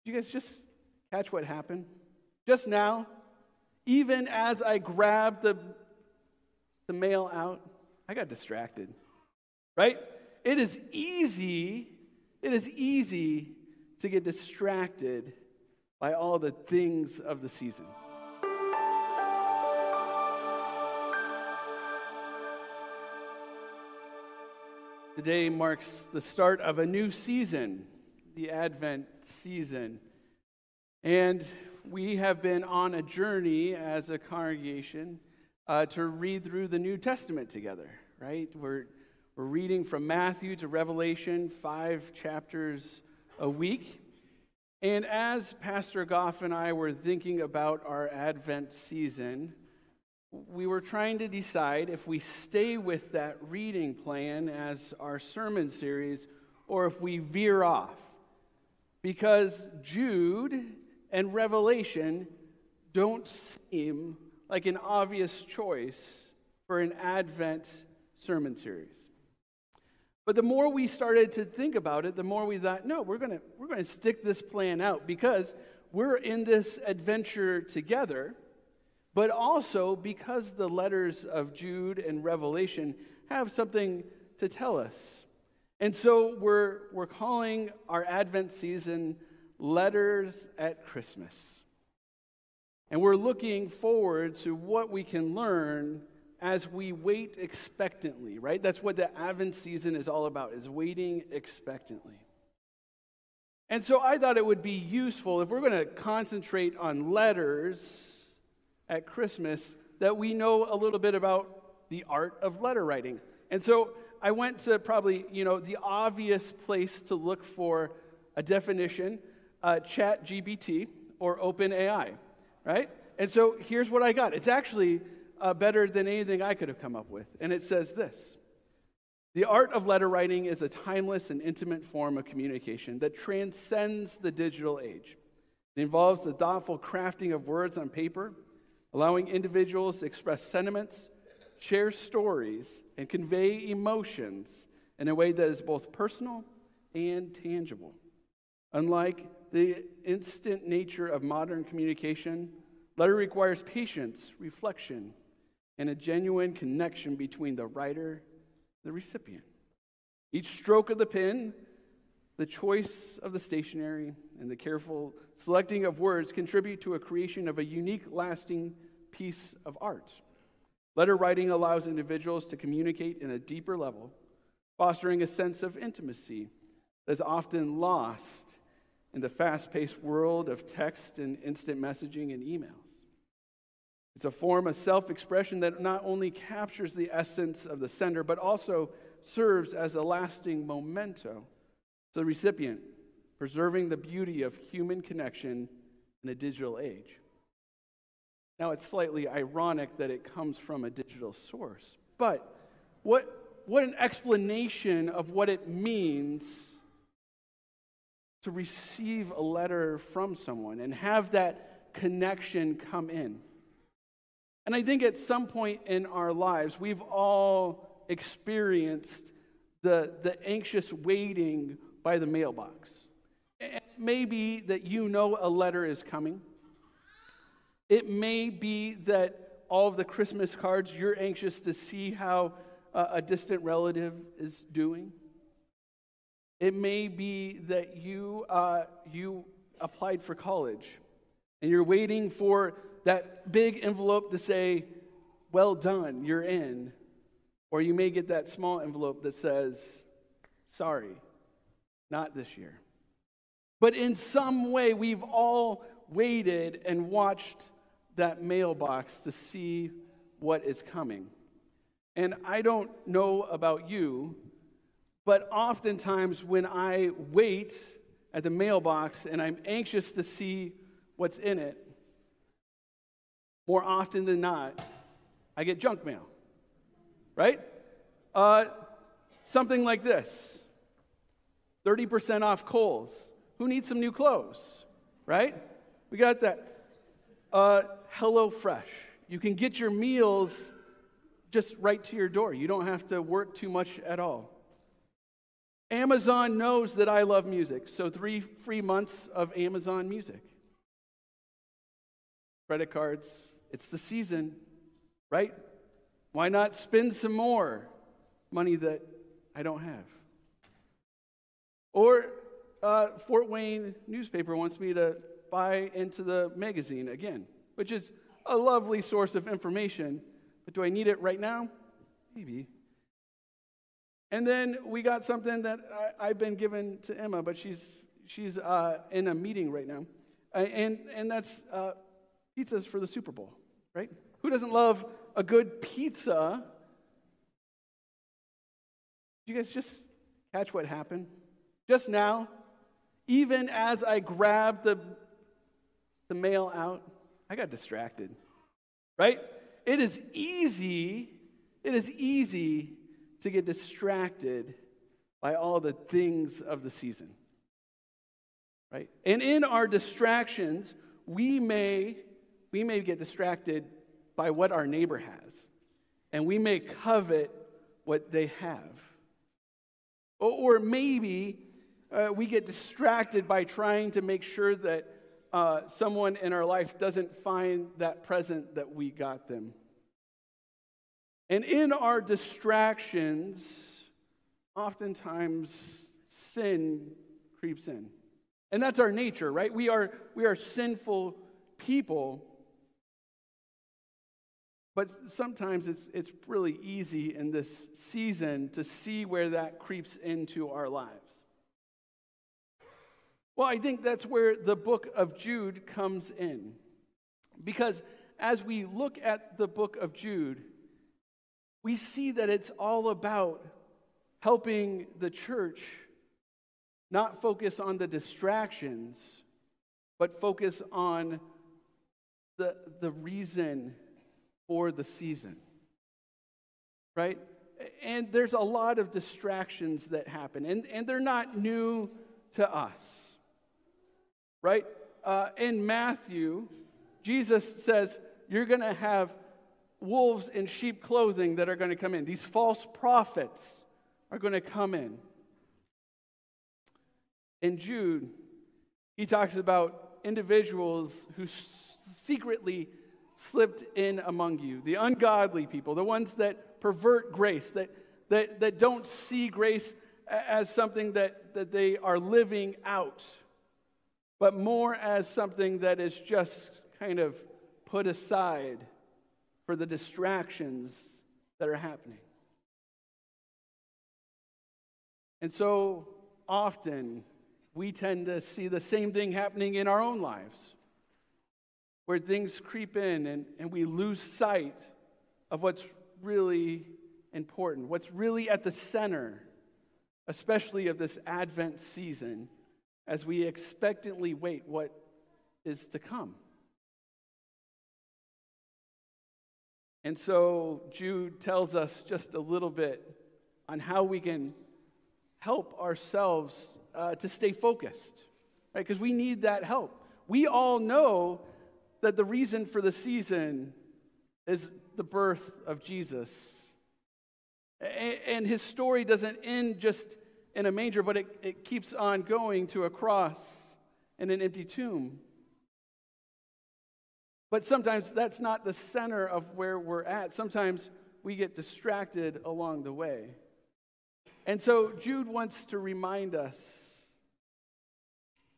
Did you guys just catch what happened? Just now, even as I grabbed the mail out, I got distracted, right? It is easy to get distracted by all the things of the season. Today marks the start of a new season, the Advent season. And we have been on a journey as a congregation to read through the New Testament together, right? We're reading from Matthew to Revelation, 5 chapters a week. And as Pastor Goff and I were thinking about our Advent season, we were trying to decide if we stay with that reading plan as our sermon series or if we veer off. Because Jude and Revelation don't seem like an obvious choice for an Advent sermon series. But the more we started to think about it, the more we thought, no, we're going to stick this plan out because we're in this adventure together, but also because the letters of Jude and Revelation have something to tell us. And so we're calling our Advent season Letters at Christmas. And we're looking forward to what we can learn as we wait expectantly, right? That's what the Advent season is all about, is waiting expectantly. And so I thought it would be useful if we're going to concentrate on letters at Christmas that we know a little bit about the art of letter writing. And so I went to probably, the obvious place to look for a definition, ChatGPT or OpenAI, right? And so here's what I got. It's actually better than anything I could have come up with. And it says this: the art of letter writing is a timeless and intimate form of communication that transcends the digital age. It involves the thoughtful crafting of words on paper, allowing individuals to express sentiments, share stories, and convey emotions in a way that is both personal and tangible. Unlike the instant nature of modern communication, letter requires patience, reflection, and a genuine connection between the writer and the recipient. Each stroke of the pen, the choice of the stationery, and the careful selecting of words contribute to a creation of a unique, lasting piece of art. Letter writing allows individuals to communicate in a deeper level, fostering a sense of intimacy that is often lost in the fast-paced world of text and instant messaging and emails. It's a form of self-expression that not only captures the essence of the sender, but also serves as a lasting memento to the recipient, preserving the beauty of human connection in a digital age. Now, it's slightly ironic that it comes from a digital source, but what an explanation of what it means to receive a letter from someone and have that connection come in. And I think at some point in our lives, we've all experienced the anxious waiting by the mailbox. It may be that you know a letter is coming. It may be that all of the Christmas cards, you're anxious to see how a distant relative is doing. It may be that you applied for college and you're waiting for that big envelope to say, well done, you're in. Or you may get that small envelope that says, sorry, not this year. But in some way, we've all waited and watched that mailbox to see what is coming. And I don't know about you, but oftentimes when I wait at the mailbox and I'm anxious to see what's in it, more often than not, I get junk mail, right? Something like this, 30% off Kohl's. Who needs some new clothes, right? We got that. HelloFresh. You can get your meals just right to your door. You don't have to work too much at all. Amazon knows that I love music, so 3 free months of Amazon Music. Credit cards, it's the season, right? Why not spend some more money that I don't have? Or Fort Wayne newspaper wants me to buy into the magazine again, which is a lovely source of information, but do I need it right now? Maybe. And then we got something that I've been given to Emma, but she's in a meeting right now, and that's pizzas for the Super Bowl, right? Who doesn't love a good pizza? Did you guys just catch what happened? Just now, even as I grabbed the mail out, I got distracted, right? It is easy to get distracted by all the things of the season, right? And in our distractions, we may get distracted by what our neighbor has, and we may covet what they have. Or maybe we get distracted by trying to make sure that someone in our life doesn't find that present that we got them. And in our distractions, oftentimes sin creeps in. And that's our nature, right? We are sinful people. But sometimes it's really easy in this season to see where that creeps into our lives. Well, I think that's where the book of Jude comes in. Because as we look at the book of Jude, we see that it's all about helping the church not focus on the distractions, but focus on the reason for the season, right? And there's a lot of distractions that happen, and they're not new to us, right? In Matthew, Jesus says, you're going to have wolves in sheep clothing that are going to come in. These false prophets are going to come in. In Jude, he talks about individuals who secretly slipped in among you, the ungodly people, the ones that pervert grace, that don't see grace as something that they are living out, but more as something that is just kind of put aside for the distractions that are happening. And so often we tend to see the same thing happening in our own lives, where things creep in and we lose sight of what's really important, what's really at the center, especially of this Advent season, as we expectantly wait what is to come. And so Jude tells us just a little bit on how we can help ourselves to stay focused, right? Because we need that help. We all know that the reason for the season is the birth of Jesus. And his story doesn't end just in a manger, but it keeps on going to a cross and an empty tomb. But sometimes that's not the center of where we're at. Sometimes we get distracted along the way. And so Jude wants to remind us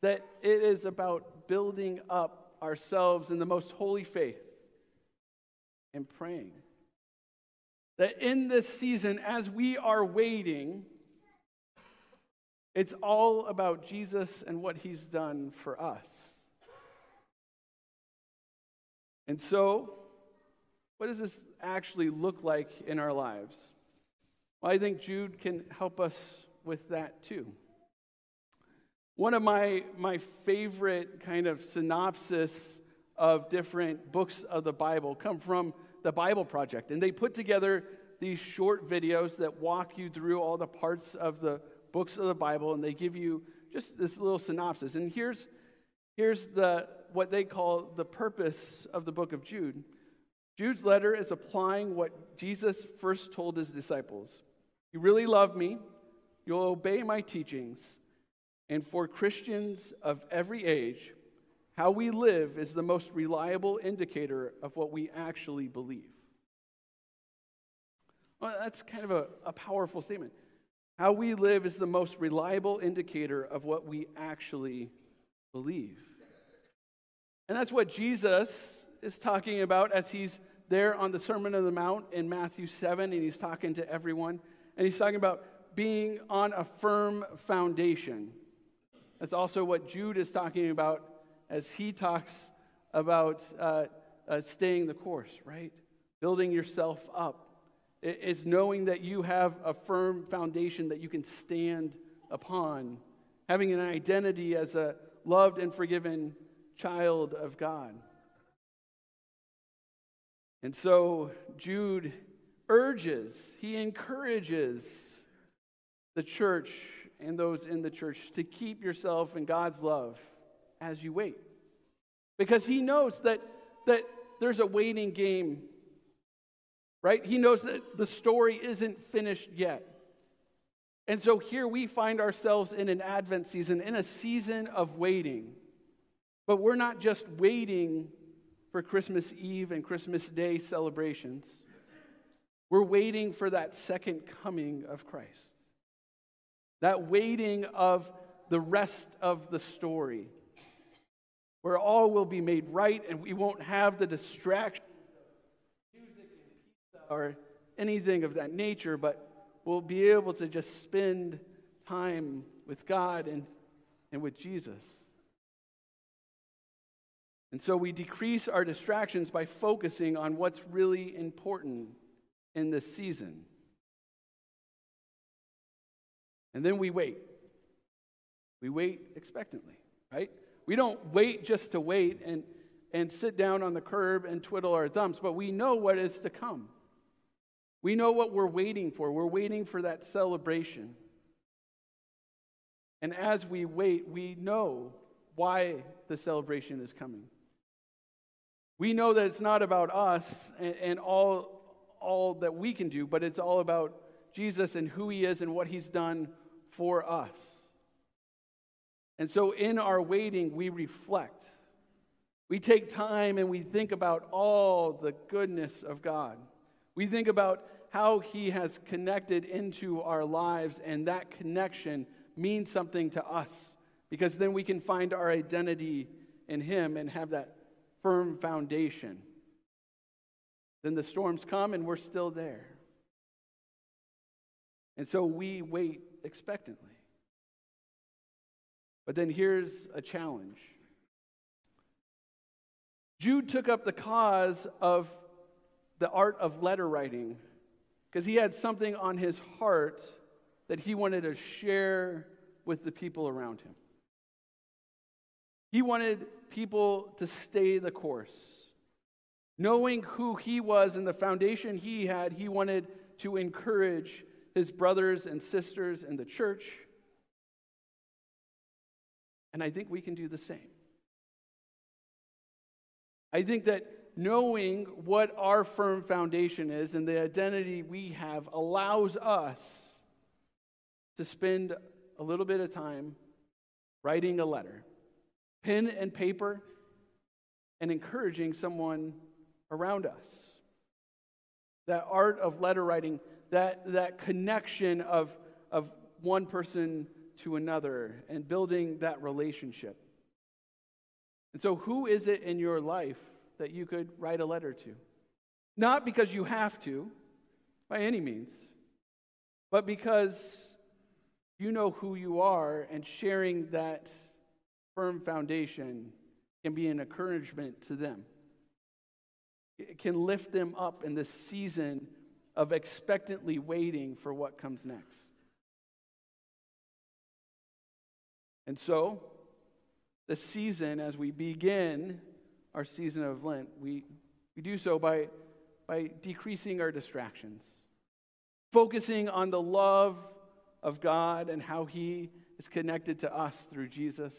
that it is about building up ourselves in the most holy faith and praying. That in this season, as we are waiting, it's all about Jesus and what he's done for us. And so, what does this actually look like in our lives? Well, I think Jude can help us with that too. One of my favorite kind of synopsis of different books of the Bible come from the Bible Project. And they put together these short videos that walk you through all the parts of the books of the Bible, and they give you just this little synopsis. And here's what they call the purpose of the book of Jude. Jude's letter is applying what Jesus first told his disciples. You really love me, you'll obey my teachings, and for Christians of every age, how we live is the most reliable indicator of what we actually believe. Well, that's kind of a powerful statement. How we live is the most reliable indicator of what we actually believe. And that's what Jesus is talking about as he's there on the Sermon on the Mount in Matthew 7, and he's talking to everyone. And he's talking about being on a firm foundation. That's also what Jude is talking about as he talks about staying the course, right? Building yourself up. It's knowing that you have a firm foundation that you can stand upon. Having an identity as a loved and forgiven child of God. And so Jude he encourages the church and those in the church to keep yourself in God's love as you wait. Because he knows that there's a waiting game, right? He knows that the story isn't finished yet. And so here we find ourselves in an Advent season, in a season of waiting. But we're not just waiting for Christmas Eve and Christmas Day celebrations. We're waiting for that second coming of Christ. That waiting of the rest of the story, where all will be made right and we won't have the distraction of music and pizza or anything of that nature, but we'll be able to just spend time with God and with Jesus. And so we decrease our distractions by focusing on what's really important in this season. And then we wait. We wait expectantly, right? We don't wait just to wait and sit down on the curb and twiddle our thumbs, but we know what is to come. We know what we're waiting for. We're waiting for that celebration. And as we wait, we know why the celebration is coming. We know that it's not about us and all that we can do, but it's all about Jesus and who he is and what he's done for us. And so in our waiting, we reflect. We take time and we think about all the goodness of God. We think about how he has connected into our lives, and that connection means something to us, because then we can find our identity in him and have that firm foundation. Then the storms come and we're still there. And so we wait expectantly. But then here's a challenge. Jude took up the cause of the art of letter writing because he had something on his heart that he wanted to share with the people around him. He wanted people to stay the course. Knowing who he was and the foundation he had, he wanted to encourage his brothers and sisters in the church. And I think we can do the same. I think that knowing what our firm foundation is and the identity we have allows us to spend a little bit of time writing a letter, pen and paper, and encouraging someone around us. That art of letter writing, that connection of one person to another and building that relationship. And so who is it in your life that you could write a letter to? Not because you have to, by any means, but because you know who you are, and sharing that firm foundation can be an encouragement to them. It can lift them up in this season of expectantly waiting for what comes next. And so, this season, as we begin our season of Lent, we do so by decreasing our distractions, focusing on the love of God and how he is connected to us through Jesus.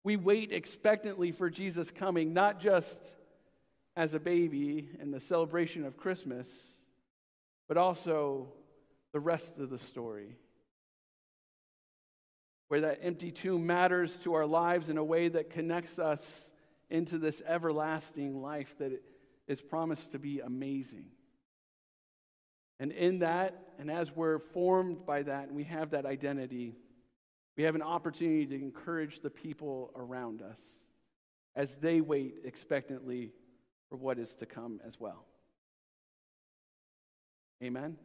We wait expectantly for Jesus coming, not just as a baby in the celebration of Christmas, but also the rest of the story. where that empty tomb matters to our lives in a way that connects us into this everlasting life that is promised to be amazing. And in that, and as we're formed by that, and we have that identity, we have an opportunity to encourage the people around us as they wait expectantly for what is to come as well. Amen.